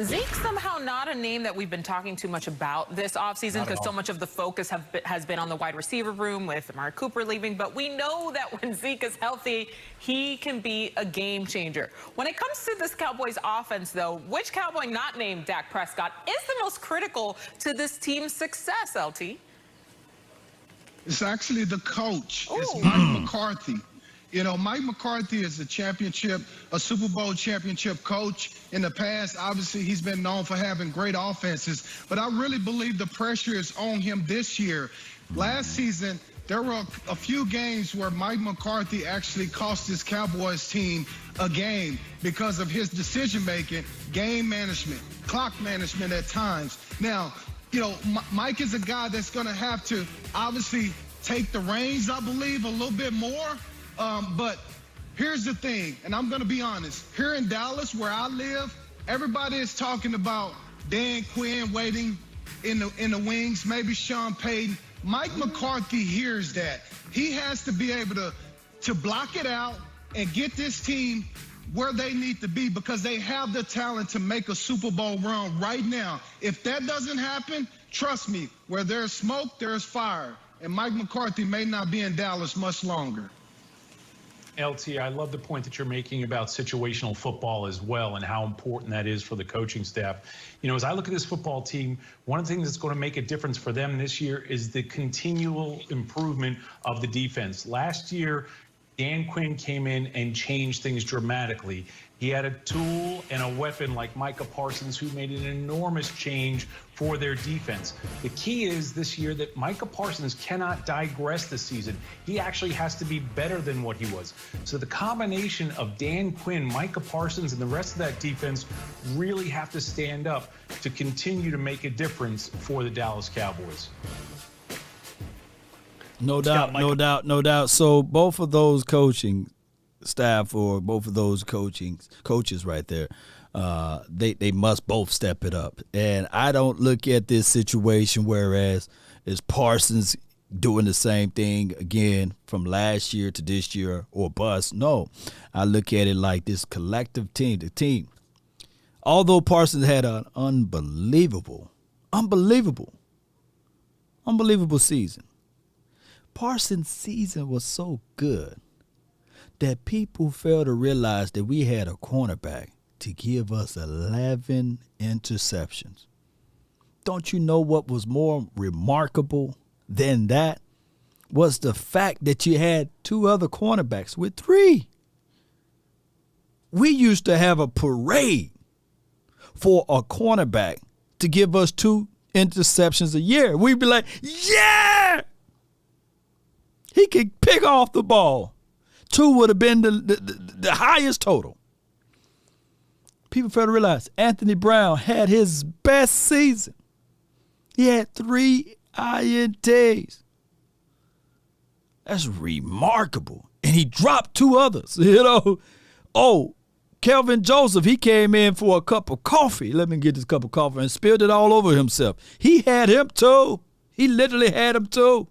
Speaker 9: Zeke somehow not a name that we've been talking too much about this offseason because so much of the focus has been on the wide receiver room with Amari Cooper leaving. But we know that when Zeke is healthy, he can be a game changer. When it comes to this Cowboys offense, though, which Cowboy not named Dak Prescott is the most critical to this team's success, LT?
Speaker 10: It's actually the coach. It's Mike McCarthy. You know, Mike McCarthy is a Super Bowl championship coach. In the past, obviously, he's been known for having great offenses. But I really believe the pressure is on him this year. Last season, there were a few games where Mike McCarthy actually cost his Cowboys team a game because of his decision-making, game management, clock management at times. Now, you know, Mike is a guy that's going to have to obviously take the reins, I believe, a little bit more. But here's the thing, and I'm going to be honest. Here in Dallas, where I live, everybody is talking about Dan Quinn waiting in the wings, maybe Sean Payton. Mike McCarthy hears that. He has to be able to block it out and get this team where they need to be because they have the talent to make a Super Bowl run right now. If that doesn't happen, trust me, where there's smoke, there's fire. And Mike McCarthy may not be in Dallas much longer.
Speaker 11: LT, I love the point that you're making about situational football as well and how important that is for the coaching staff. You know, as I look at this football team, one of the things that's going to make a difference for them this year is the continual improvement of the defense. Last year, Dan Quinn came in and changed things dramatically. He had a tool and a weapon like Micah Parsons, who made an enormous change for their defense. The key is this year that Micah Parsons cannot digress this season. He actually has to be better than what he was. So the combination of Dan Quinn, Micah Parsons, and the rest of that defense really have to stand up to continue to make a difference for the Dallas Cowboys.
Speaker 1: No doubt. So both of those coaching staff, or both of those coaches right there, they must both step it up. And I don't look at this situation whereas is Parsons doing the same thing again from last year to this year or bust. No, I look at it like this collective team. The team, although Parsons had an unbelievable season, Parsons' season was so good that people fail to realize that we had a cornerback to give us 11 interceptions. Don't you know what was more remarkable than that was the fact that you had two other cornerbacks with 3. We used to have a parade for a cornerback to give us 2 interceptions a year. We'd be like, yeah! He could pick off the ball. 2 would have been the highest total. People fail to realize Anthony Brown had his best season. He had 3 INTs. That's remarkable. And he dropped 2 others, Oh, Kelvin Joseph, he came in for a cup of coffee. Let me get this cup of coffee, and spilled it all over himself. He had him too. He literally had him too.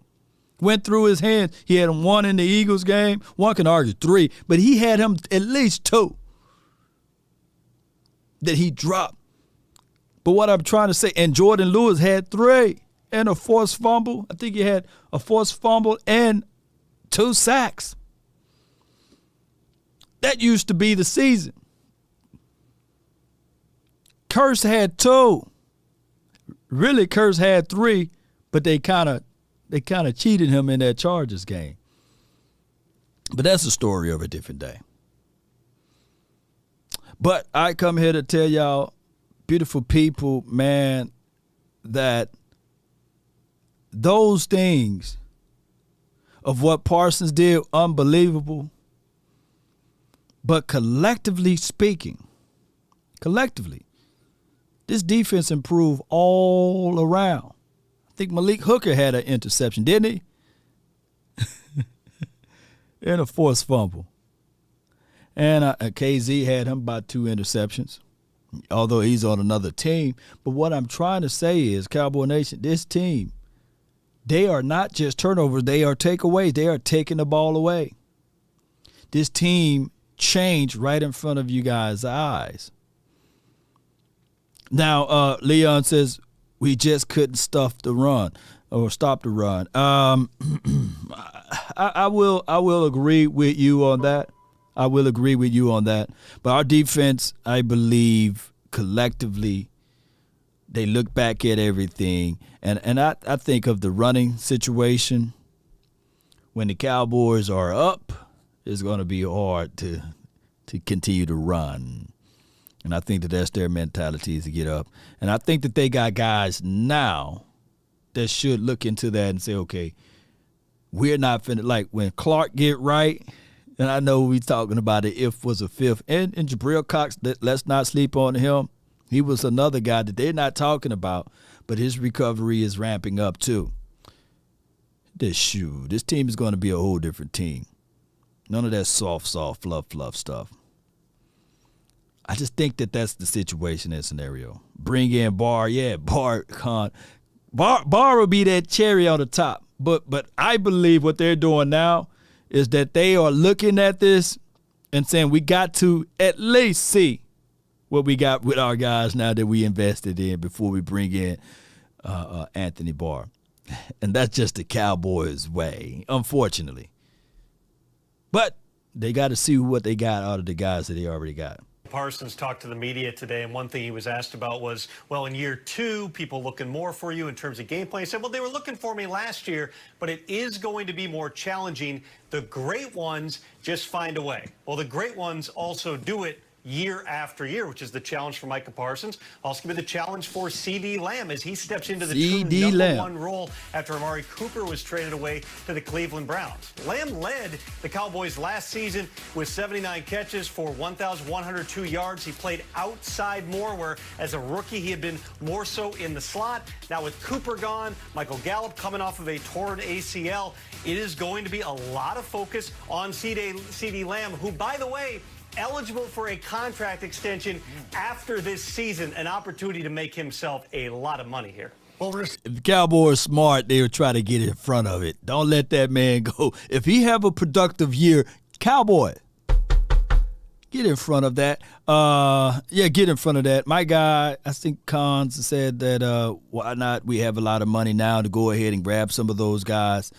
Speaker 1: Went through his hands. He had him 1 in the Eagles game. One can argue 3, but he had him at least 2 that he dropped. But what I'm trying to say, and Jordan Lewis had 3 and a forced fumble. I think he had a forced fumble and 2 sacks. That used to be the season. Curse had 2. Really, Curse had 3, but they kind of cheated him in that Chargers game. But that's a story of a different day. But I come here to tell y'all, beautiful people, man, that those things of what Parsons did, unbelievable. But collectively speaking, this defense improved all around. I think Malik Hooker had an interception, didn't he? And a forced fumble. And KZ had him about 2 interceptions, although he's on another team. But what I'm trying to say is, Cowboy Nation, this team, they are not just turnovers. They are takeaways. They are taking the ball away. This team changed right in front of you guys' eyes. Now, Leon says, we just couldn't stop the run. I will agree with you on that. But our defense, I believe, collectively, they look back at everything. And I think of the running situation. When the Cowboys are up, it's going to be hard to continue to run. And I think that that's their mentality, is to get up. And I think that they got guys now that should look into that and say, okay, we're not finna, like when Clark get right, and I know we talking about it, if was a 5th, and Jabril Cox, let's not sleep on him. He was another guy that they're not talking about, but his recovery is ramping up too. This team is going to be a whole different team. None of that soft, fluff stuff. I just think that that's the situation and scenario. Bring in Barr. Yeah, Barr will be that cherry on the top. But I believe what they're doing now is that they are looking at this and saying we got to at least see what we got with our guys now that we invested in before we bring in Anthony Barr. And that's just the Cowboys' way, unfortunately. But they got to see what they got out of the guys that they already got.
Speaker 8: Parsons talked to the media today, and one thing he was asked about was, well, in year 2, people looking more for you in terms of game plan. He said, well, they were looking for me last year, but it is going to be more challenging. The great ones just find a way. Well, the great ones also do it year after year, which is the challenge for Micah Parsons. Also going to be the challenge for C.D. Lamb as he steps into the true number one role after Amari Cooper was traded away to the Cleveland Browns. Lamb led the Cowboys last season with 79 catches for 1,102 yards. He played outside more, where as a rookie he had been more so in the slot. Now with Cooper gone, Michael Gallup coming off of a torn ACL, it is going to be a lot of focus on C.D. Lamb, who, by the way, eligible for a contract extension after this season, an opportunity to make himself a lot of money here.
Speaker 1: If the Cowboys smart, they would try to get in front of it. Don't let that man go. If he have a productive year, Cowboy, get in front of that. Get in front of that. My guy, I think Cons said that why not? We have a lot of money now to go ahead and grab some of those guys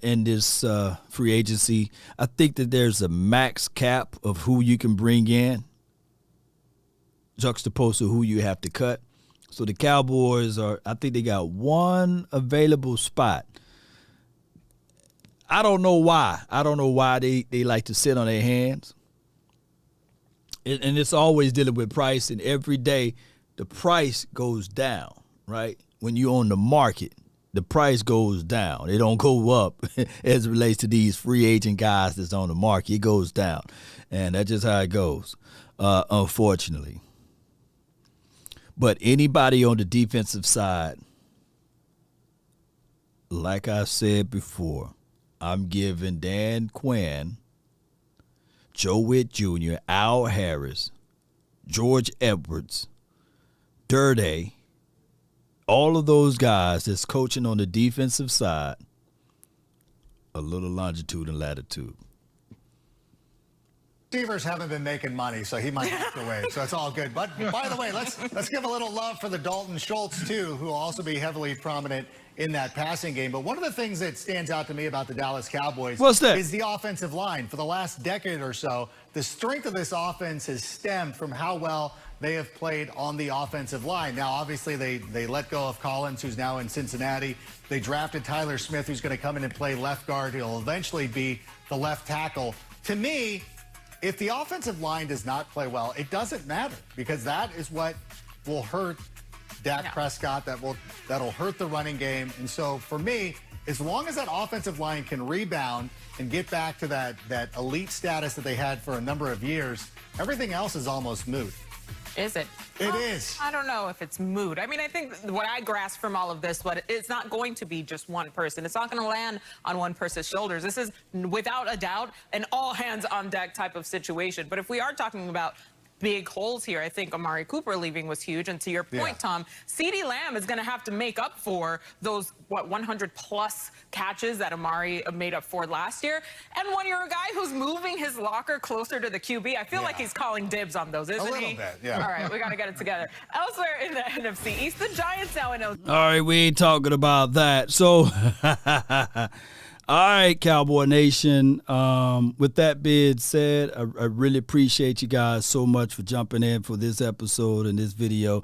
Speaker 1: in this free agency. I think that there's a max cap of who you can bring in, juxtaposed to who you have to cut. So the Cowboys I think they got one available spot. I don't know why. They like to sit on their hands. And it's always dealing with price, and every day the price goes down, right? When you're on the market, the price goes down. It don't go up as it relates to these free agent guys that's on the market. It goes down, and that's just how it goes, unfortunately. But anybody on the defensive side, like I said before, I'm giving Dan Quinn, Joe Witt Jr., Al Harris, George Edwards, Durday, all of those guys that's coaching on the defensive side, a little longitude and latitude.
Speaker 12: Receivers haven't been making money, so he might have to wait. So it's all good. But by the way, let's give a little love for the Dalton Schultz, too, who will also be heavily prominent in that passing game. But one of the things that stands out to me about the Dallas Cowboys is the offensive line. For the last decade or so, the strength of this offense has stemmed from how well they have played on the offensive line. Now, obviously, they let go of Collins, who's now in Cincinnati. They drafted Tyler Smith, who's going to come in and play left guard. He'll eventually be the left tackle. To me, if the offensive line does not play well, it doesn't matter, because that is what will hurt Dak Prescott. That'll hurt the running game. And so for me, as long as that offensive line can rebound and get back to that elite status that they had for a number of years, everything else is almost moot.
Speaker 9: Is it?
Speaker 12: It is.
Speaker 9: I don't know if it's mood. I mean, I think what I grasp from all of this, but it's not going to be just one person. It's not going to land on one person's shoulders. This is, without a doubt, an all-hands-on-deck type of situation. But if we are talking about big holes here, I think Amari Cooper leaving was huge. And to your point, Tom, C.D. Lamb is going to have to make up for those, 100-plus catches that Amari made up for last year. And when you're a guy who's moving his locker closer to the QB, I feel like he's calling dibs on those, isn't he?
Speaker 12: A little bit, yeah.
Speaker 9: All right, we got to get it together. Elsewhere in the NFC East, the Giants now in
Speaker 1: All right, we ain't talking about that. So, all right, Cowboy Nation. With that being said, I really appreciate you guys so much for jumping in for this episode and this video.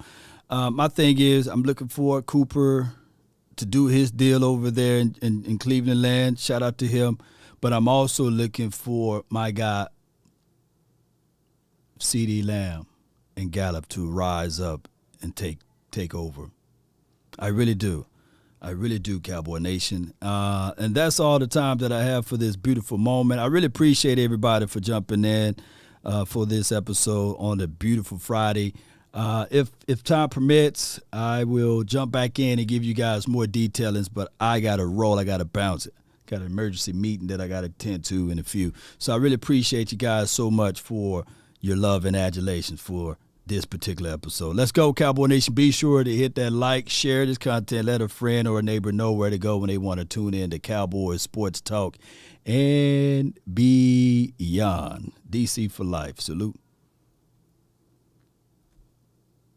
Speaker 1: My thing is, I'm looking for Cooper to do his deal over there in Cleveland land. Shout out to him. But I'm also looking for my guy, C.D. Lamb and Gallup, to rise up and take over. I really do. I really do, Cowboy Nation. And that's all the time that I have for this beautiful moment. I really appreciate everybody for jumping in for this episode on a beautiful Friday. If time permits, I will jump back in and give you guys more detailings, but I got to roll. I got to bounce it. Got an emergency meeting that I got to attend to in a few. So I really appreciate you guys so much for your love and adulation for this particular episode. Let's go, Cowboy Nation. Be sure to hit that like, share this content, let a friend or a neighbor know where to go when they want to tune in to Cowboys Sports Talk and beyond. DC for life. Salute.